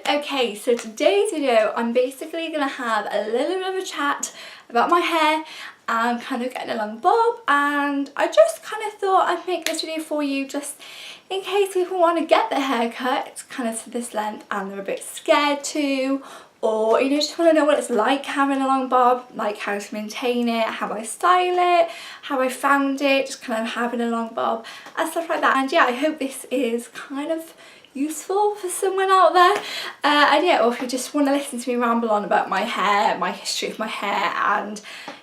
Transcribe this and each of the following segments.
Okay, so today's video I'm basically going to have a little bit of a chat about my hair and kind of getting a long bob, and I just kind of thought I'd make this video for you just in case people want to get their hair cut kind of to this length and they're a bit scared to, or you know, just want to know what it's like having a long bob, like how to maintain it, how I style it, how I found it, just kind of having a long bob and stuff like that. And yeah, I hope this is kind of useful for someone out there, and yeah, or if you just want to listen to me ramble on about my hair, my history of my hair, and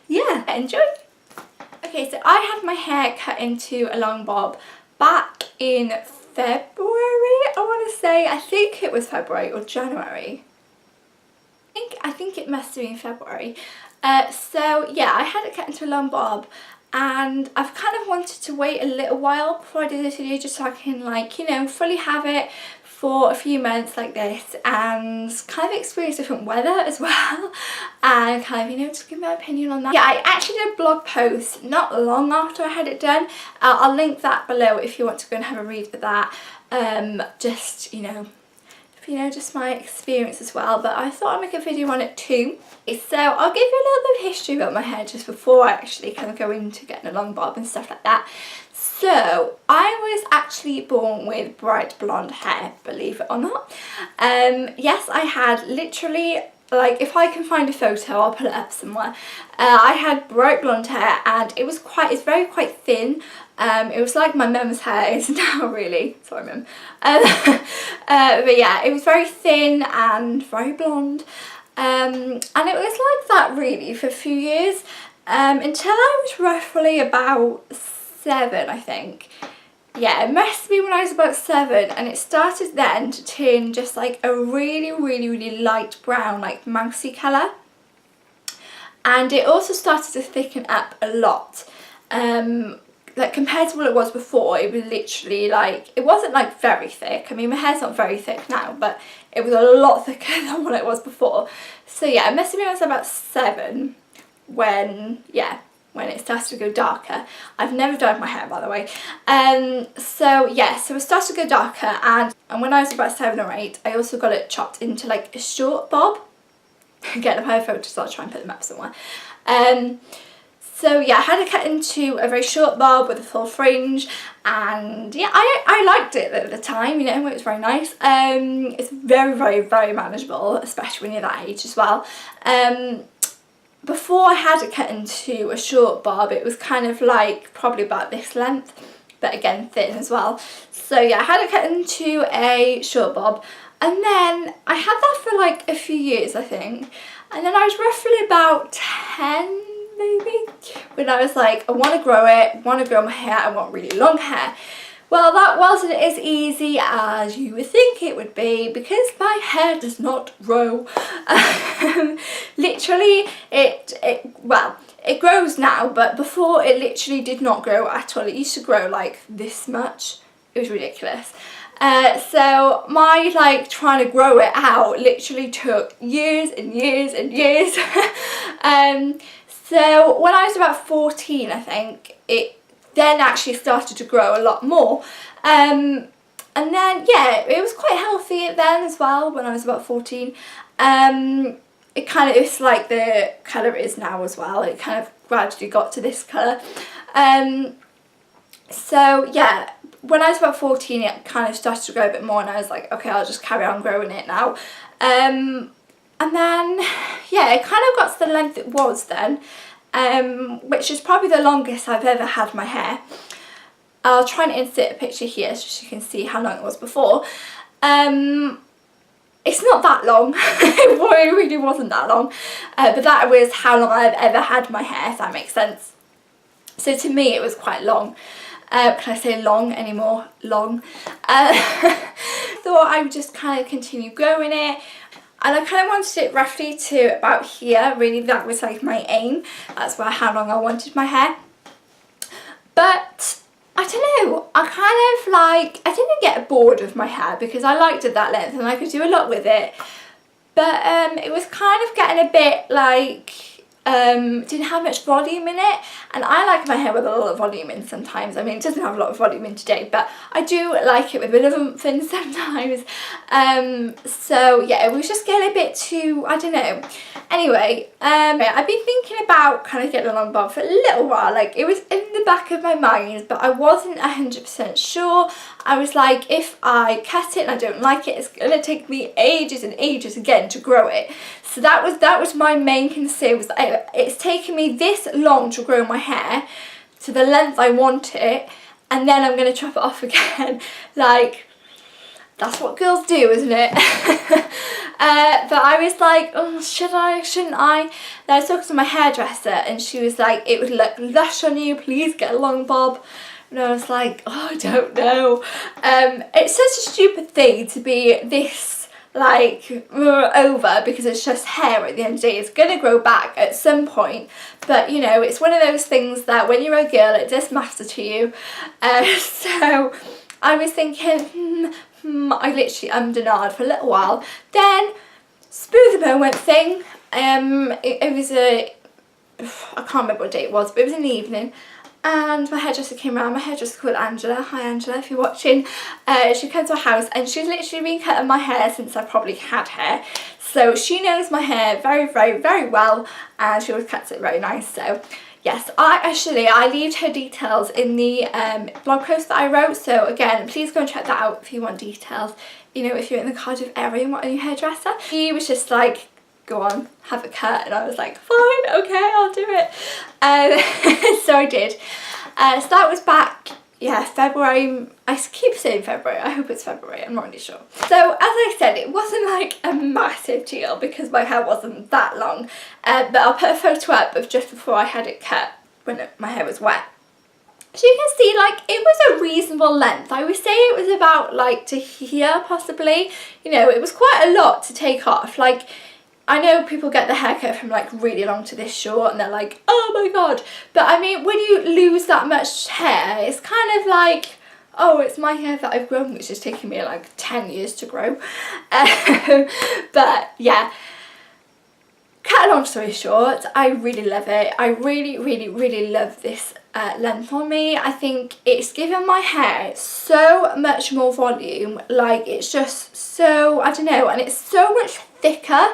yeah, enjoy. Okay, so I had my hair cut into a long bob back in February, I want to say. I think it was February or January. I think it must have been February. So yeah, I had it cut into a long bob, and I've kind of wanted to wait a little while before I do this video just so I can, like, you know, fully have it for a few months like this and kind of experience different weather as well, and kind of, you know, just give my opinion on that. Yeah, I actually did a blog post not long after I had it done. I'll link that below if you want to go and have a read of that. Just, you know, just my experience as well, but I thought I'd make a video on it too. So I'll give you a little bit of history about my hair just before I actually kind of go into getting a long bob and stuff like that. So I was actually born with bright blonde hair, believe it or not. Yes, I had literally, like, if I can find a photo I'll put it up somewhere. I had bright blonde hair and it's quite thin. It was like my mum's hair is now, really. Sorry, mum. But yeah, it was very thin and very blonde. And it was like that really for a few years, until I was roughly about 7, I think. Yeah, it must be when I was about 7, and it started then to turn just like a really light brown, like mousy colour. And it also started to thicken up a lot. Like compared to what it was before, it was literally like, it wasn't like very thick. I mean, my hair's not very thick now, but it was a lot thicker than what it was before. So yeah, it must have been when I was about 7 when it started to go darker. I've never dyed my hair, by the way. So yeah, so it started to go darker, and when I was about 7 or 8, I also got it chopped into like a short bob. Get the hair photos, so I'll try and put them up somewhere. So yeah, I had it cut into a very short bob with a full fringe, and yeah, I liked it at the time, you know, it was very nice. It's very manageable, especially when you're that age as well. Before I had it cut into a short bob, it was kind of like probably about this length, but again thin as well. So yeah, I had it cut into a short bob, and then I had that for like a few years, I think, and then I was roughly about 10 maybe when I was like, I want to grow it, want to grow my hair, I want really long hair. Well, that wasn't as easy as you would think it would be, because my hair does not grow. Literally, it grows now, but before it literally did not grow at all. It used to grow like this much. It was ridiculous. So my like trying to grow it out literally took years and years and years. So when I was about 14, I think, it then actually started to grow a lot more. And then, yeah, it was quite healthy then as well when I was about 14. It's like the colour it is now as well. It kind of gradually got to this colour. So, yeah, when I was about 14, it kind of started to grow a bit more, and I was like, okay, I'll just carry on growing it now. And then, yeah, it kind of got to the length it was then, which is probably the longest I've ever had my hair. I'll try and insert a picture here so you can see how long it was before. It's not that long, it really wasn't that long, but that was how long I've ever had my hair, if that makes sense. So to me it was quite long. Can I say long anymore? Long. Thought I would just kind of continue growing it, and I kind of wanted it roughly to about here. Really, that was like my aim. That's how long I wanted my hair. But I don't know, I didn't get bored of my hair because I liked it that length and I could do a lot with it. But it was kind of getting a bit like, didn't have much volume in it, and I like my hair with a lot of volume in sometimes. I mean, it doesn't have a lot of volume in today, but I do like it with a bit of oomph in sometimes. So yeah, it was just getting a bit too, I don't know. Anyway, I've been thinking about kind of getting a long bob for a little while. Like, it was in the back of my mind, but I wasn't 100% sure. I was like, if I cut it and I don't like it, it's gonna take me ages and ages again to grow it. So that was my main concern, was that it's taken me this long to grow my hair to the length I want it, and then I'm going to chop it off again. Like, that's what girls do, isn't it? But I was like, oh, should I, shouldn't I? Then I was talking to my hairdresser, and she was like, it would look lush on you, please get a long bob. And I was like, oh, I don't know. It's such a stupid thing to be this, like, over, because it's just hair at the end of the day. It's going to grow back at some point, but you know, it's one of those things that when you're a girl, it does matter to you. So I was thinking, I literally ummed and ahed for a little while. Then Smooth the Moment thing, it was I can't remember what day it was, but it was in the evening. And my hairdresser came around. My hairdresser called Angela. Hi Angela, if you're watching. She came to our house, and she's literally been cutting my hair since I probably had hair. So she knows my hair very, very, very well, and she always cuts it very nice. So yes, I leave her details in the blog post that I wrote. So again, please go and check that out if you want details. You know, if you're in the Cardiff area and want a new hairdresser. She was just like, go on, have a cut, and I was like, fine, okay, I'll do it. So I did. So that was back, yeah, February. I keep saying February, I hope it's February, I'm not really sure. So as I said, it wasn't like a massive deal because my hair wasn't that long, but I'll put a photo up of just before I had it cut when my hair was wet. So you can see, like, it was a reasonable length. I would say it was about like to here possibly. You know, it was quite a lot to take off. Like, I know people get the haircut from like really long to this short and they're like, oh my god. But I mean, when you lose that much hair, it's kind of like, oh, it's my hair that I've grown, which is taking me like 10 years to grow. But yeah, cut a long story short, I really love it. I really, really, really love this length on me. I think it's given my hair so much more volume. Like, it's just so, I don't know, and it's so much thicker.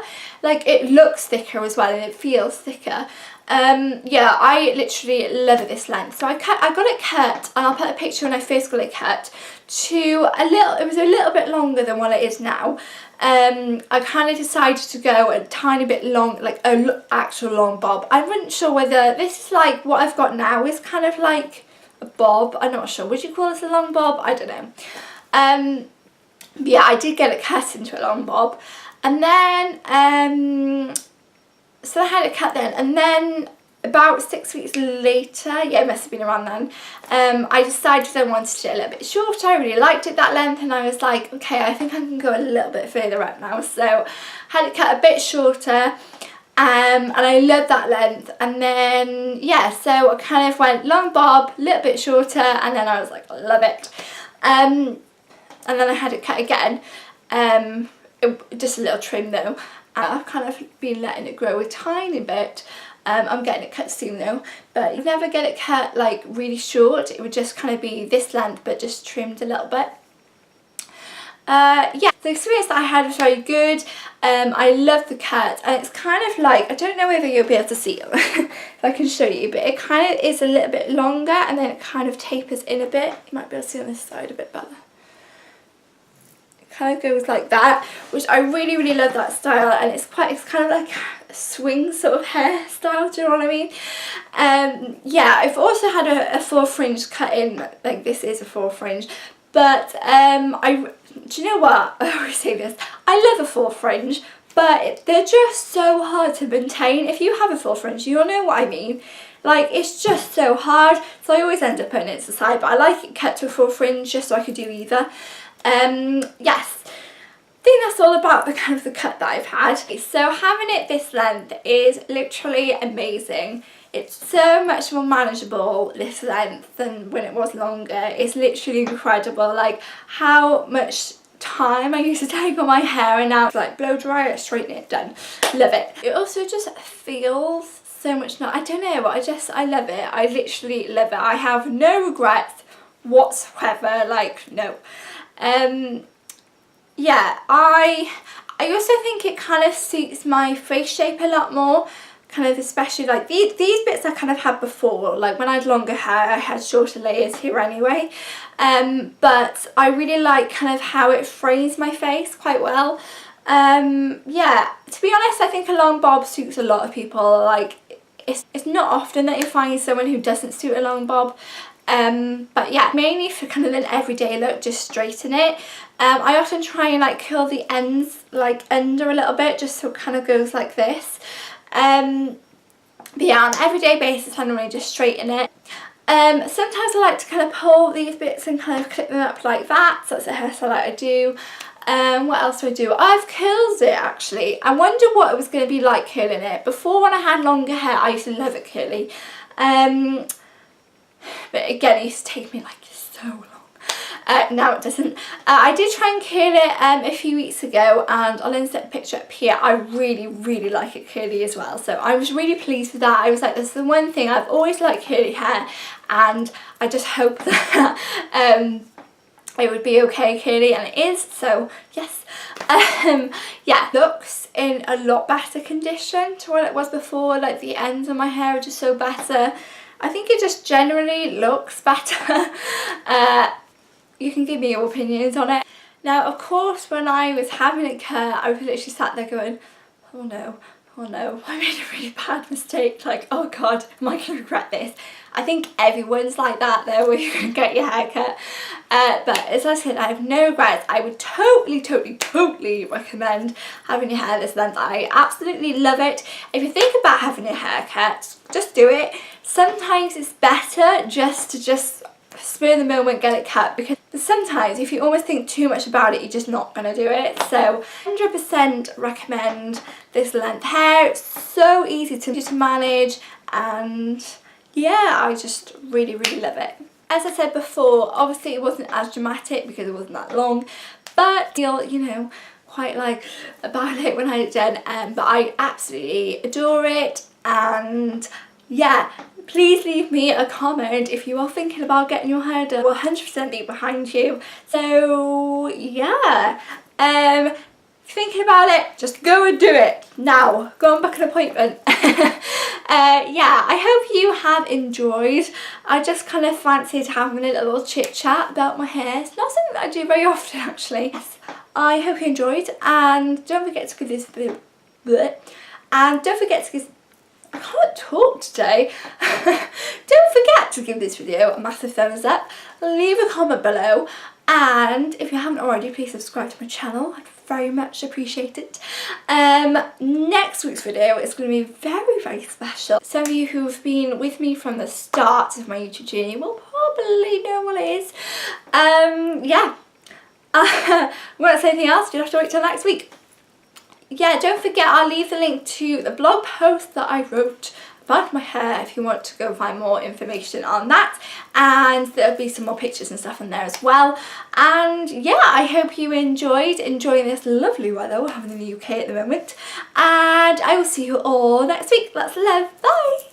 Like, it looks thicker as well, and it feels thicker. Yeah, I literally love this length. So I got it cut, and I'll put a picture when I first got it cut, to it was a little bit longer than what it is now. I kind of decided to go a tiny bit long, like a actual long bob. I wasn't sure whether this is like what I've got now is kind of like a bob. I'm not sure. Would you call this a long bob? I don't know. But yeah, I did get it cut into a long bob. And then, so I had it cut then, and then about 6 weeks later, yeah, it must have been around then, I decided I wanted it a little bit shorter. I really liked it that length, and I was like, okay, I think I can go a little bit further up now. So had it cut a bit shorter, and I love that length. And then, yeah, so I kind of went long bob, a little bit shorter, and then I was like, I love it. And then I had it cut again. Just a little trim though. I've kind of been letting it grow a tiny bit. I'm getting it cut soon though, but you never get it cut like really short. It would just kind of be this length but just trimmed a little bit. Yeah, the experience that I had was very good. I love the cut, and it's kind of like, I don't know whether you'll be able to see it if I can show you, but it kind of is a little bit longer, and then it kind of tapers in a bit. You might be able to see on this side a bit better. Kind of goes like that, which I really, really love that style, and it's kind of like a swing sort of hairstyle, do you know what I mean? Yeah, I've also had a full fringe cut in, like this is a full fringe, but do you know what, I always say this, I love a full fringe, but they're just so hard to maintain. If you have a full fringe, you'll know what I mean. Like, it's just so hard, so I always end up putting it to the side, but I like it cut to a full fringe just so I could do either. Yes, I think that's all about the kind of the cut that I've had. So having it this length is literally amazing. It's so much more manageable this length than when it was longer. It's literally incredible, like how much time I used to take on my hair, and now it's like blow dry it, straighten it, done. Love it. It also just feels so much not. I don't know, I love it. I literally love it. I have no regrets whatsoever, like no. Yeah, I also think it kind of suits my face shape a lot more, kind of, especially like these bits I kind of had before, like when I had longer hair I had shorter layers here anyway, but I really like kind of how it frames my face quite well. Yeah, to be honest, I think a long bob suits a lot of people. Like it's not often that you find someone who doesn't suit a long bob. But yeah, mainly for kind of an everyday look, just straighten it. I often try and like curl the ends like under a little bit, just so it kind of goes like this. But yeah, on an everyday basis I normally just straighten it. Sometimes I like to kind of pull these bits and kind of clip them up like that, so that's a hairstyle that I do. What else do I do? I've curled it actually. I wonder what it was going to be like curling it. Before, when I had longer hair, I used to love it curly. But again, it used to take me like so long. Now it doesn't. I did try and curl it a few weeks ago, and I'll insert a picture up here. I really like it curly as well, so I was really pleased with that. I was like, that's the one thing, I've always liked curly hair, and I just hope that it would be okay curly, and it is, so yes. Yeah, looks in a lot better condition to what it was before. Like the ends of my hair are just so better. I think it just generally looks better. You can give me your opinions on it. Now, of course, when I was having it cut, I was literally sat there going, oh no, I made a really bad mistake. Like, oh God, am I going to regret this? I think everyone's like that though when you're going to get your hair cut. But as I said, I have no regrets. I would totally recommend having your hair this length. I absolutely love it. If you think about having your hair cut, just do it. Sometimes it's better just to spur the moment, get it cut, because sometimes if you almost think too much about it, you're just not going to do it. So 100% recommend this length hair. It's so easy to manage, and yeah, I just really love it. As I said before, obviously it wasn't as dramatic because it wasn't that long, but still, you know, quite like about it when I had it done. But I absolutely adore it, and yeah, please leave me a comment if you are thinking about getting your hair done. We'll 100% be behind you. So yeah, if you're thinking about it, just go and do it now. Go and book an appointment. Yeah, I hope you have enjoyed. I just kind of fancied having a little chit chat about my hair. It's not something that I do very often actually. Yes, I hope you enjoyed, and don't forget to give this video, and don't forget to give, I can't talk today. Don't forget to give this video a massive thumbs up, leave a comment below, and if you haven't already, please subscribe to my channel. I'd very much appreciate it. Next week's video is going to be very special. Some of you who've been with me from the start of my YouTube journey will probably know what it is. Yeah. Won't say anything else, you'll have to wait till next week. Yeah, don't forget, I'll leave the link to the blog post that I wrote about my hair if you want to go find more information on that, and there'll be some more pictures and stuff in there as well. And yeah, I hope you enjoying this lovely weather we're having in the UK at the moment, and I will see you all next week. Lots of love, bye!